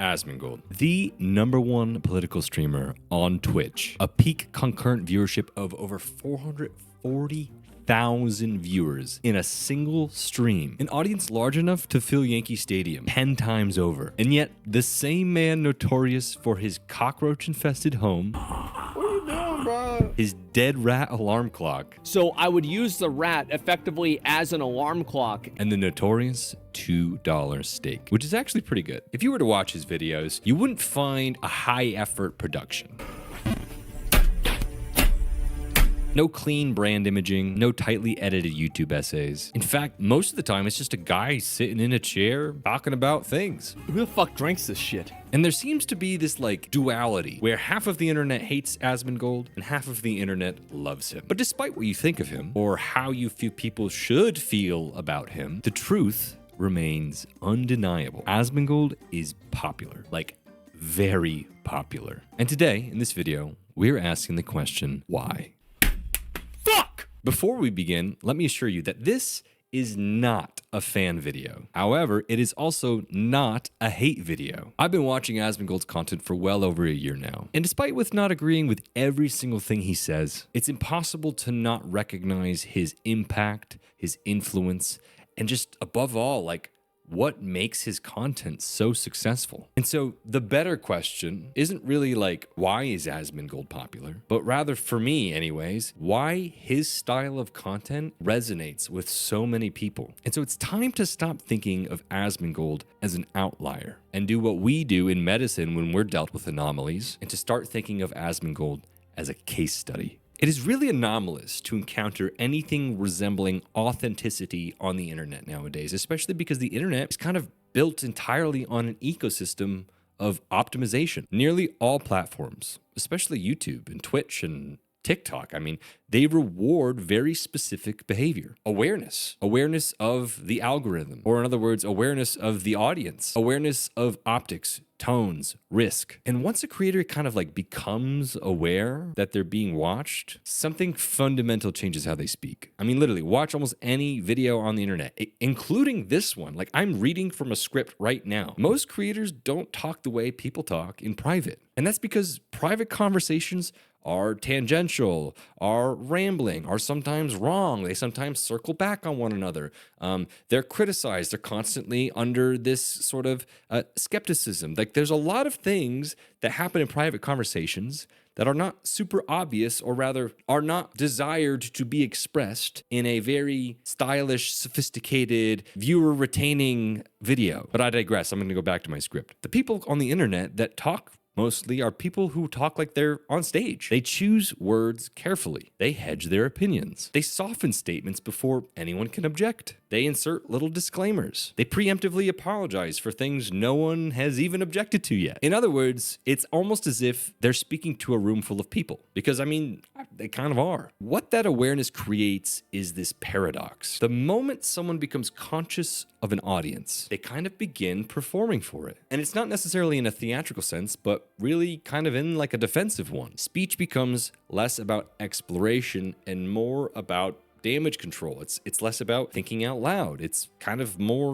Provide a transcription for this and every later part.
Asmongold, the #1 political streamer on Twitch, a peak concurrent viewership of over 440,000 viewers in a single stream, an audience large enough to fill Yankee Stadium 10 times over. And yet, the same man notorious for his cockroach-infested home, his dead rat alarm clock, so I would use the rat effectively as an alarm clock, and the notorious $2 steak, which is actually pretty good. If you were to watch his videos, you wouldn't find a high-effort production. No clean brand imaging, no tightly edited YouTube essays. In fact, most of the time, it's just a guy sitting in a chair talking about things. who the fuck drinks this shit? And there seems to be this duality where half of the internet hates Asmongold and half of the internet loves him. But despite what you think of him or how you feel people should feel about him, the truth remains undeniable. Asmongold is popular, very popular. And today, in this video, we're asking the question, why? Fuck! Before we begin, let me assure you that this is not a fan video. However, it is also not a hate video. I've been watching Asmongold's content for well over a year now, and despite with not agreeing with every single thing he says, it's impossible to not recognize his impact, his influence, and just above all, what makes his content so successful. And so the better question isn't really why is Asmongold popular, but rather, for me anyways, why his style of content resonates with so many people. And so it's time to stop thinking of Asmongold as an outlier and do what we do in medicine when we're dealt with anomalies, and to start thinking of Asmongold as a case study. It is really anomalous to encounter anything resembling authenticity on the internet nowadays, especially because the internet is kind of built entirely on an ecosystem of optimization. Nearly all platforms, especially YouTube and Twitch and TikTok, they reward very specific behavior. Awareness of the algorithm, or in other words, awareness of the audience, awareness of optics, tones, risk. And once a creator kind of becomes aware that they're being watched, something fundamental changes how they speak. Literally, watch almost any video on the internet, including this one. I'm reading from a script right now. Most creators don't talk the way people talk in private. And that's because private conversations are tangential, are rambling, are sometimes wrong. They sometimes circle back on one another. They're criticized. They're constantly under this sort of skepticism. There's a lot of things that happen in private conversations that are not super obvious, or rather are not desired to be expressed in a very stylish, sophisticated, viewer-retaining video. But I digress. I'm going to go back to my script. The people on the internet that talk mostly are people who talk like they're on stage. They choose words carefully. They hedge their opinions. They soften statements before anyone can object. They insert little disclaimers. They preemptively apologize for things no one has even objected to yet. In other words, it's almost as if they're speaking to a room full of people, because they kind of are. What that awareness creates is this paradox. The moment someone becomes conscious of an audience, they kind of begin performing for it. And it's not necessarily in a theatrical sense, but really kind of in a defensive one. Speech becomes less about exploration and more about damage control. It's less about thinking out loud. It's kind of more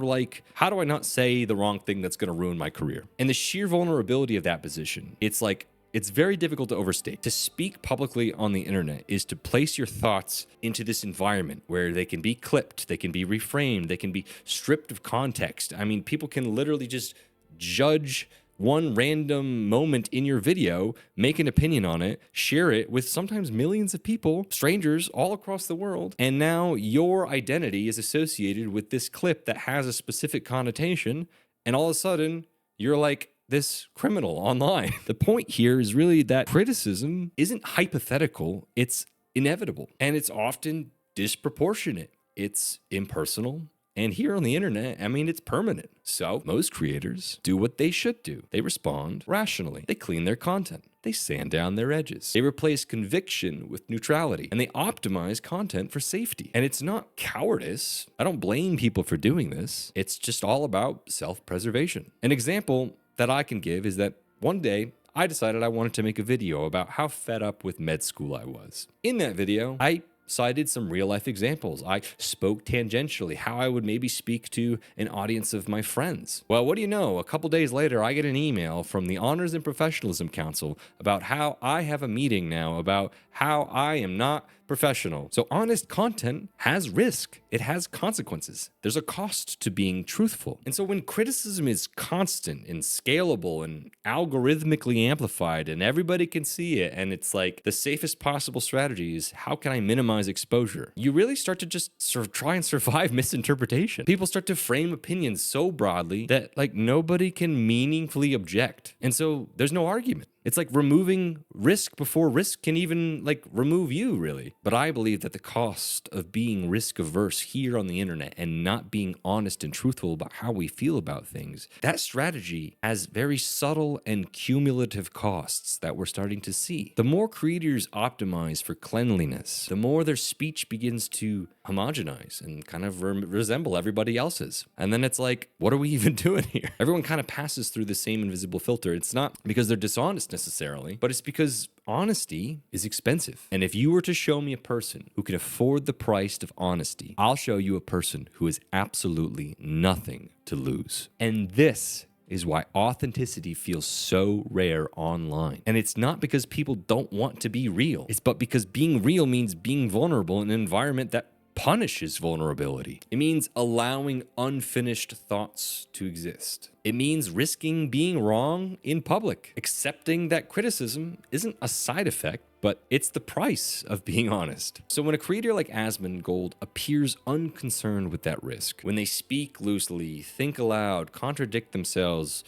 how do I not say the wrong thing that's going to ruin my career? And the sheer vulnerability of that position, it's very difficult to overstate. To speak publicly on the internet is to place your thoughts into this environment where they can be clipped, they can be reframed, they can be stripped of context. People can literally just judge one random moment in your video, make an opinion on it, share it with sometimes millions of people, strangers all across the world, and now your identity is associated with this clip that has a specific connotation, and all of a sudden, you're this criminal online. The point here is really that criticism isn't hypothetical, it's inevitable, and it's often disproportionate. It's impersonal. And here on the internet, it's permanent. So most creators do what they should do. They respond rationally. They clean their content. They sand down their edges. They replace conviction with neutrality. And they optimize content for safety. And it's not cowardice. I don't blame people for doing this. It's just all about self-preservation. An example that I can give is that one day, I decided I wanted to make a video about how fed up with med school I was. In that video, I cited some real life examples. I spoke tangentially, how I would maybe speak to an audience of my friends. Well, what do you know? A couple days later, I get an email from the Honors and Professionalism Council about how I have a meeting now about how I am not professional. So honest content has risk. It has consequences. There's a cost to being truthful. And so when criticism is constant and scalable and algorithmically amplified and everybody can see it, and it's like the safest possible strategy is how can I minimize exposure? You really start to just try and survive misinterpretation. People start to frame opinions so broadly that like nobody can meaningfully object. And so there's no argument. It's like removing risk before risk can even like remove you, really. But I believe that the cost of being risk averse here on the internet and not being honest and truthful about how we feel about things, that strategy has very subtle and cumulative costs that we're starting to see. The more creators optimize for cleanliness, the more their speech begins to homogenize and kind of resemble everybody else's. And then it's like, what are we even doing here? Everyone kind of passes through the same invisible filter. It's not because they're dishonest necessarily, but it's because honesty is expensive. And if you were to show me a person who can afford the price of honesty, I'll show you a person who has absolutely nothing to lose. And this is why authenticity feels so rare online. And it's not because people don't want to be real. It's but because being real means being vulnerable in an environment that punishes vulnerability. It means allowing unfinished thoughts to exist. It means risking being wrong in public, accepting that criticism isn't a side effect, but it's the price of being honest. So when a creator like Asmongold appears unconcerned with that risk, when they speak loosely, think aloud, contradict themselves,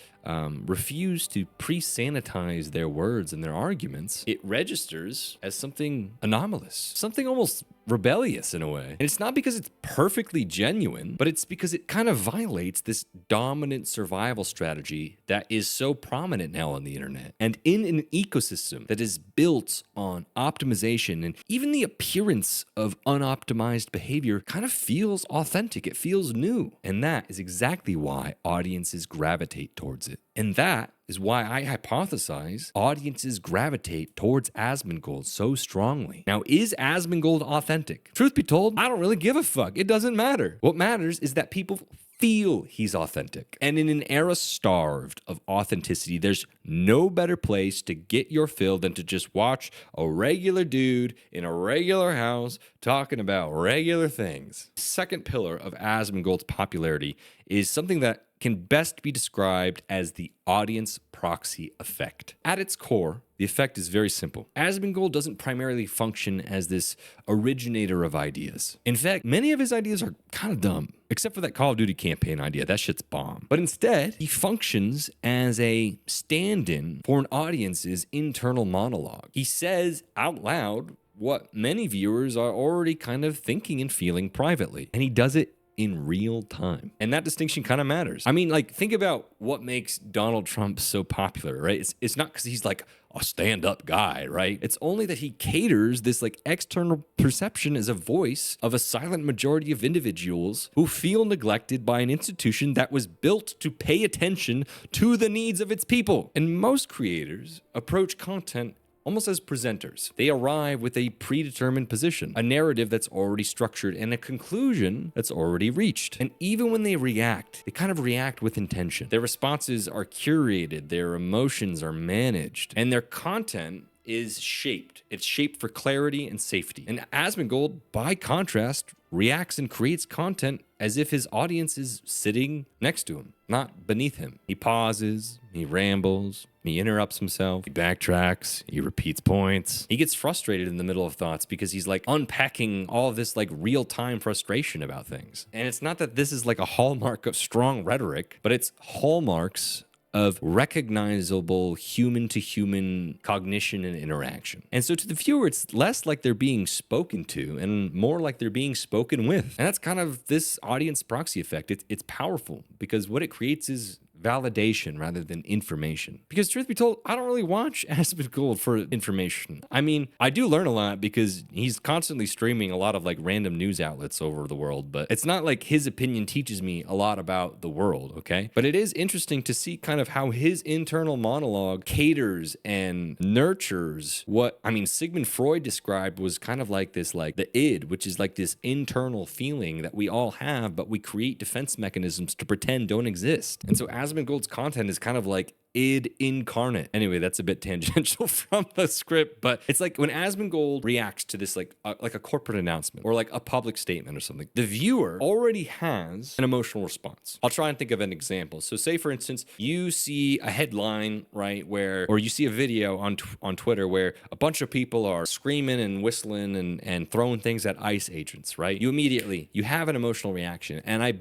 refuse to pre-sanitize their words and their arguments, it registers as something anomalous, something almost rebellious in a way. And it's not because it's perfectly genuine, but it's because it kind of violates this dominant survival strategy that is so prominent now on the internet. And in an ecosystem that is built on optimization, and even the appearance of unoptimized behavior kind of feels authentic. It feels new. And that is exactly why audiences gravitate towards it. And that is why I hypothesize audiences gravitate towards Asmongold so strongly. Now, is Asmongold authentic? Truth be told, I don't really give a fuck. It doesn't matter. What matters is that people feel he's authentic. And in an era starved of authenticity, there's no better place to get your fill than to just watch a regular dude in a regular house talking about regular things. Second pillar of Asmongold's popularity is something that can best be described as the audience proxy effect. At its core, the effect is very simple. Asmongold doesn't primarily function as this originator of ideas. In fact, many of his ideas are kind of dumb, except for that Call of Duty campaign idea. That shit's bomb. But instead, he functions as a stand-in for an audience's internal monologue. He says out loud what many viewers are already kind of thinking and feeling privately. And he does it in real time. And that distinction kind of matters. I mean, like, think about what makes Donald Trump so popular, right? It's not because he's like a stand-up guy, right? It's only that he caters this like external perception as a voice of a silent majority of individuals who feel neglected by an institution that was built to pay attention to the needs of its people. And most creators approach content almost as presenters. They arrive with a predetermined position, a narrative that's already structured, and a conclusion that's already reached. And even when they react, they kind of react with intention. Their responses are curated, their emotions are managed, and their content is shaped. It's shaped for clarity and safety. And Asmongold, by contrast, reacts and creates content as if his audience is sitting next to him, not beneath him. He pauses, he rambles, he interrupts himself, he backtracks, he repeats points. He gets frustrated in the middle of thoughts because he's like unpacking all of this like real-time frustration about things. And it's not that this is like a hallmark of strong rhetoric, but it's hallmarks of recognizable human-to-human cognition and interaction. And so to the viewer, it's less like they're being spoken to and more like they're being spoken with. And that's kind of this audience proxy effect. It's powerful because what it creates is validation rather than information. Because truth be told, I don't really watch Asmongold for information. I mean, I do learn a lot because he's constantly streaming a lot of like random news outlets over the world, but it's not like his opinion teaches me a lot about the world, okay? But it is interesting to see kind of how his internal monologue caters and nurtures what, I mean, Sigmund Freud described was kind of like this, like the id, which is like this internal feeling that we all have, but we create defense mechanisms to pretend don't exist. And so Asmongold's content is kind of like id incarnate. Anyway, that's a bit tangential from the script, but it's like when Asmongold reacts to this like a corporate announcement or like a public statement or something, the viewer already has an emotional response. I'll try and think of an example. So say for instance, you see a headline, right, or you see a video on Twitter where a bunch of people are screaming and whistling and throwing things at ICE agents, right? You have an emotional reaction, and I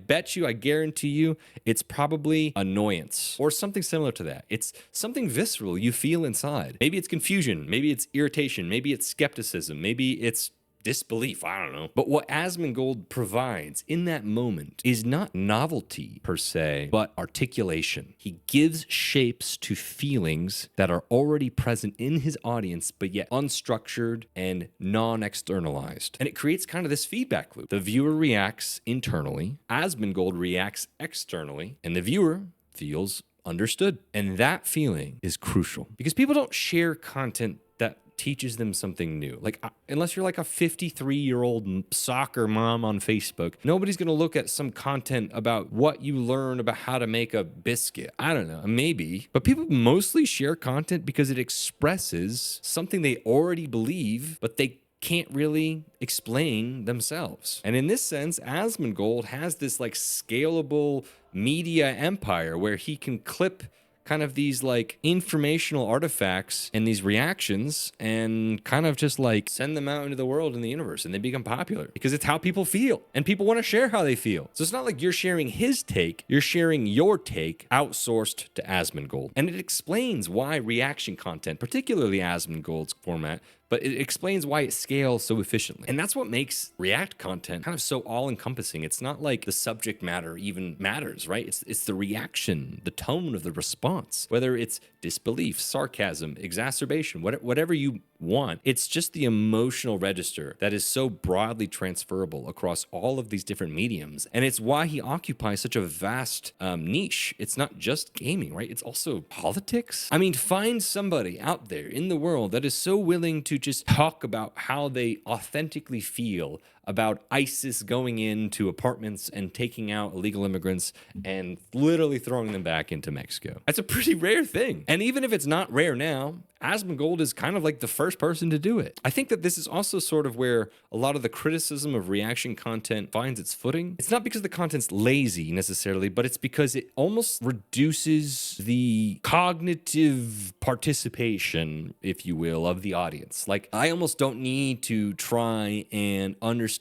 guarantee you, it's probably annoyance or something similar to that. It's something visceral you feel inside. Maybe it's confusion, maybe it's irritation, maybe it's skepticism, maybe it's disbelief, I don't know. But what Asmongold provides in that moment is not novelty per se, but articulation. He gives shapes to feelings that are already present in his audience, but yet unstructured and non-externalized. And it creates kind of this feedback loop. The viewer reacts internally, Asmongold reacts externally, and the viewer feels understood. And that feeling is crucial because people don't share content that teaches them something new. Like, unless you're like a 53-year-old soccer mom on Facebook, nobody's going to look at some content about what you learn about how to make a biscuit. I don't know, maybe. But people mostly share content because it expresses something they already believe, but they can't really explain themselves. And in this sense, Asmongold has this like scalable media empire where he can clip kind of these like informational artifacts and these reactions and kind of just like send them out into the world and the universe, and they become popular because it's how people feel and people want to share how they feel. So it's not like you're sharing his take, you're sharing your take outsourced to Asmongold. And it explains why reaction content, particularly Asmongold's format, but it explains why it scales so efficiently. And that's what makes React content kind of so all-encompassing. It's not like the subject matter even matters, right? It's the reaction, the tone of the response, whether it's disbelief, sarcasm, exacerbation, whatever you want. It's just the emotional register that is so broadly transferable across all of these different mediums. And it's why he occupies such a vast niche. It's not just gaming, right? It's also politics. I mean, find somebody out there in the world that is so willing to just talk about how they authentically feel about ISIS going into apartments and taking out illegal immigrants and literally throwing them back into Mexico. That's a pretty rare thing. And even if it's not rare now, Asmongold is kind of like the first person to do it. I think that this is also sort of where a lot of the criticism of reaction content finds its footing. It's not because the content's lazy necessarily, but it's because it almost reduces the cognitive participation, if you will, of the audience. Like, I almost don't need to try and understand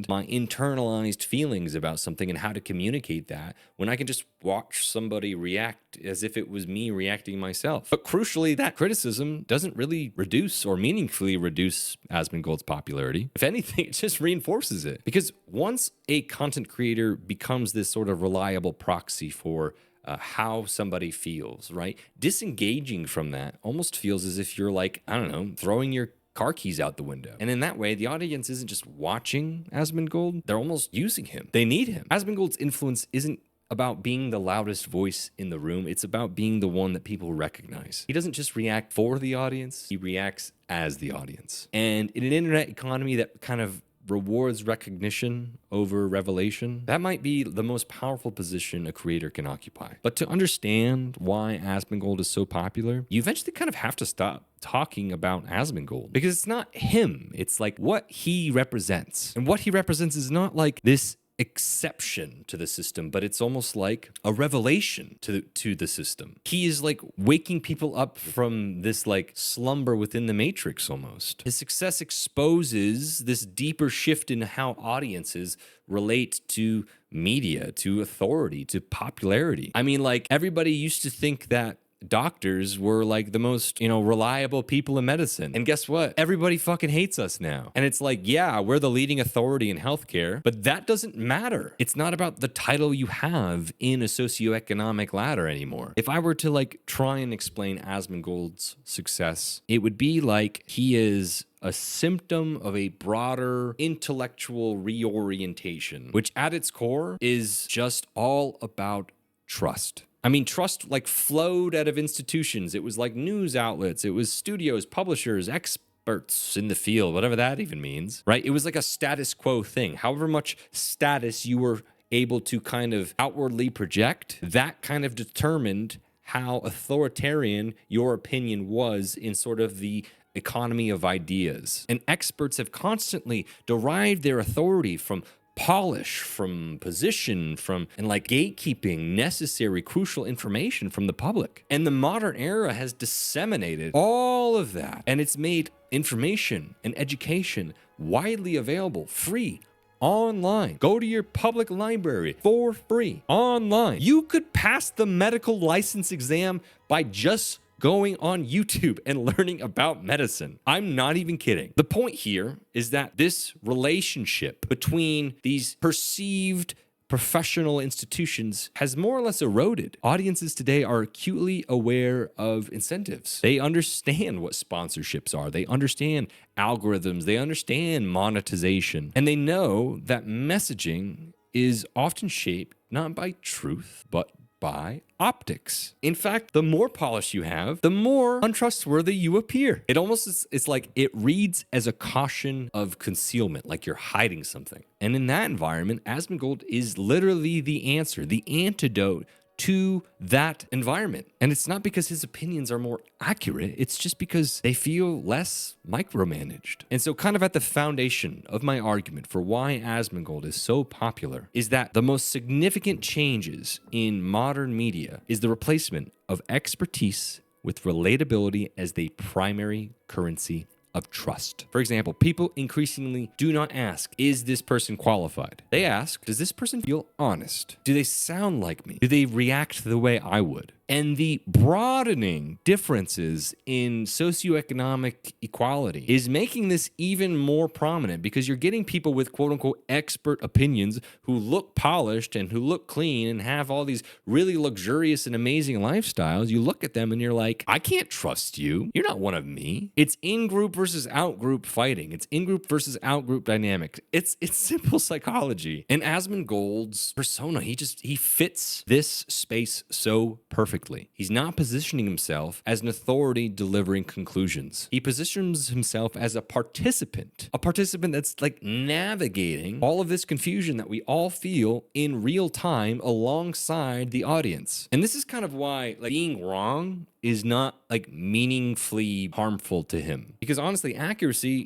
my internalized feelings about something and how to communicate that when I can just watch somebody react as if it was me reacting myself. But crucially, that criticism doesn't really reduce or meaningfully reduce Asmongold's popularity. If anything, it just reinforces it. Because once a content creator becomes this sort of reliable proxy for how somebody feels, right? Disengaging from that almost feels as if you're like, I don't know, throwing your car keys out the window. And in that way, the audience isn't just watching Asmongold, they're almost using him. They need him. Asmongold's influence isn't about being the loudest voice in the room. It's about being the one that people recognize. He doesn't just react for the audience, he reacts as the audience. And in an internet economy that kind of rewards recognition over revelation, that might be the most powerful position a creator can occupy. But to understand why Asmongold is so popular, you eventually kind of have to stop talking about Asmongold, because it's not him, it's like what he represents. And what he represents is not like this exception to the system, but it's almost like a revelation to the system. He is like waking people up from this like slumber within the matrix almost. His success exposes this deeper shift in how audiences relate to media, to authority, to popularity. I mean, like, everybody used to think that doctors were like the most, reliable people in medicine. And guess what? Everybody fucking hates us now. And it's like, yeah, we're the leading authority in healthcare, but that doesn't matter. It's not about the title you have in a socioeconomic ladder anymore. If I were to like try and explain Asmongold's success, it would be like he is a symptom of a broader intellectual reorientation, which at its core is just all about trust. I mean, trust like flowed out of institutions. It was like news outlets. It was studios, publishers, experts in the field, whatever that even means, right? It was like a status quo thing. However much status you were able to kind of outwardly project, that kind of determined how authoritarian your opinion was in sort of the economy of ideas. And experts have constantly derived their authority from polish, from position, and like gatekeeping necessary, crucial information from the public. And the modern era has disseminated all of that. And it's made information and education widely available, free, online. Go to your public library for free, online. You could pass the medical license exam by just going on YouTube and learning about medicine. I'm not even kidding. The point here is that this relationship between these perceived professional institutions has more or less eroded. Audiences today are acutely aware of incentives. They understand what sponsorships are. They understand algorithms. They understand monetization. And they know that messaging is often shaped not by truth, but by optics. In fact, the more polish you have, the more untrustworthy you appear. It almost is, it's like it reads as a caution of concealment, like you're hiding something. And in that environment, Asmongold is literally the answer, the antidote to that environment. And it's not because his opinions are more accurate, it's just because they feel less micromanaged. And so kind of at the foundation of my argument for why Asmongold is so popular is that the most significant changes in modern media is the replacement of expertise with relatability as the primary currency of trust. For example, people increasingly do not ask, is this person qualified? They ask, does this person feel honest? Do they sound like me? Do they react the way I would? And the broadening differences in socioeconomic equality is making this even more prominent because you're getting people with quote unquote expert opinions who look polished and who look clean and have all these really luxurious and amazing lifestyles. You look at them and you're like, I can't trust you. You're not one of me. It's in-group versus out-group fighting. It's in-group versus out-group dynamics. It's simple psychology. And Asmongold's persona, he fits this space so perfectly. He's not positioning himself as an authority delivering conclusions. He positions himself as a participant that's like navigating all of this confusion that we all feel in real time alongside the audience. And this is kind of why like being wrong is not like meaningfully harmful to him. Because honestly, accuracy,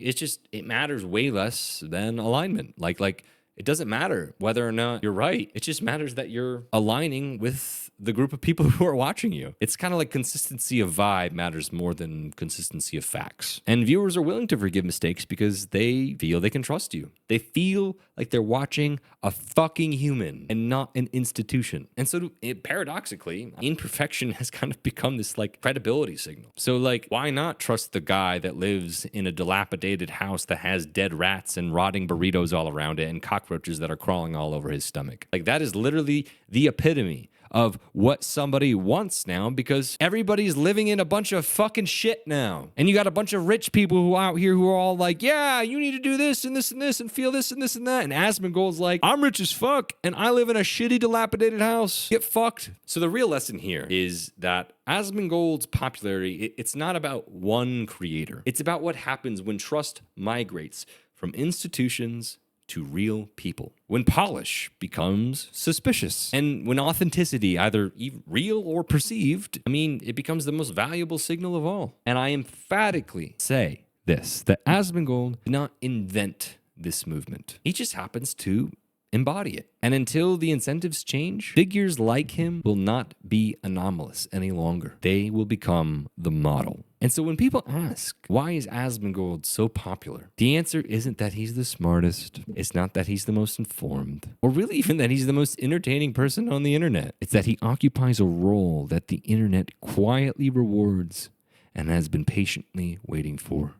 it matters way less than alignment. Like it doesn't matter whether or not you're right. It just matters that you're aligning with the group of people who are watching you. It's kind of like consistency of vibe matters more than consistency of facts. And viewers are willing to forgive mistakes because they feel they can trust you. They feel like they're watching a fucking human and not an institution. And so paradoxically, imperfection has kind of become this like credibility signal. So like, why not trust the guy that lives in a dilapidated house that has dead rats and rotting burritos all around it and cockroaches that are crawling all over his stomach? Like that is literally the epitome of what somebody wants now, because everybody's living in a bunch of fucking shit now. And you got a bunch of rich people who out here who are all like, yeah, you need to do this and this and this and feel this and this and that. And Asmongold's like, I'm rich as fuck and I live in a shitty dilapidated house. Get fucked. So the real lesson here is that Asmongold's popularity, it's not about one creator. It's about what happens when trust migrates from institutions to real people. When polish becomes suspicious. And when authenticity, either real or perceived, it becomes the most valuable signal of all. And I emphatically say this, that Asmongold did not invent this movement. He just happens to embody it. And until the incentives change, figures like him will not be anomalous any longer. They will become the model. And so when people ask, why is Asmongold so popular? The answer isn't that he's the smartest. It's not that he's the most informed, or really even that he's the most entertaining person on the internet. It's that he occupies a role that the internet quietly rewards and has been patiently waiting for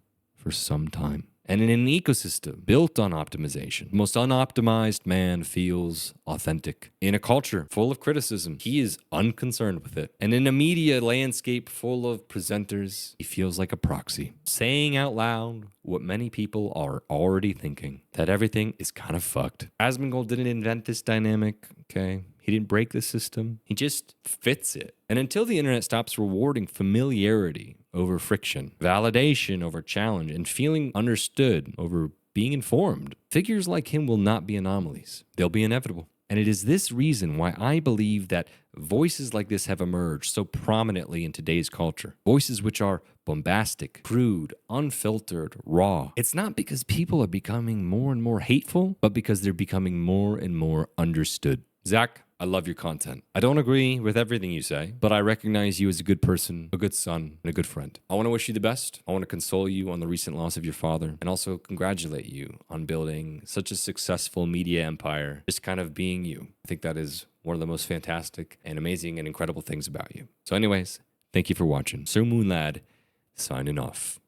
some time. And in an ecosystem built on optimization, the most unoptimized man feels authentic. In a culture full of criticism, he is unconcerned with it. And in a media landscape full of presenters, he feels like a proxy, saying out loud what many people are already thinking, that everything is kind of fucked. Asmongold didn't invent this dynamic, okay? He didn't break the system. He just fits it. And until the internet stops rewarding familiarity over friction, validation over challenge, and feeling understood over being informed, figures like him will not be anomalies. They'll be inevitable. And it is this reason why I believe that voices like this have emerged so prominently in today's culture. Voices which are bombastic, crude, unfiltered, raw. It's not because people are becoming more and more hateful, but because they're becoming more and more understood. Zach, I love your content. I don't agree with everything you say, but I recognize you as a good person, a good son, and a good friend. I want to wish you the best. I want to console you on the recent loss of your father, and also congratulate you on building such a successful media empire, just kind of being you. I think that is one of the most fantastic and amazing and incredible things about you. So anyways, thank you for watching. Sir Moonlad, signing off.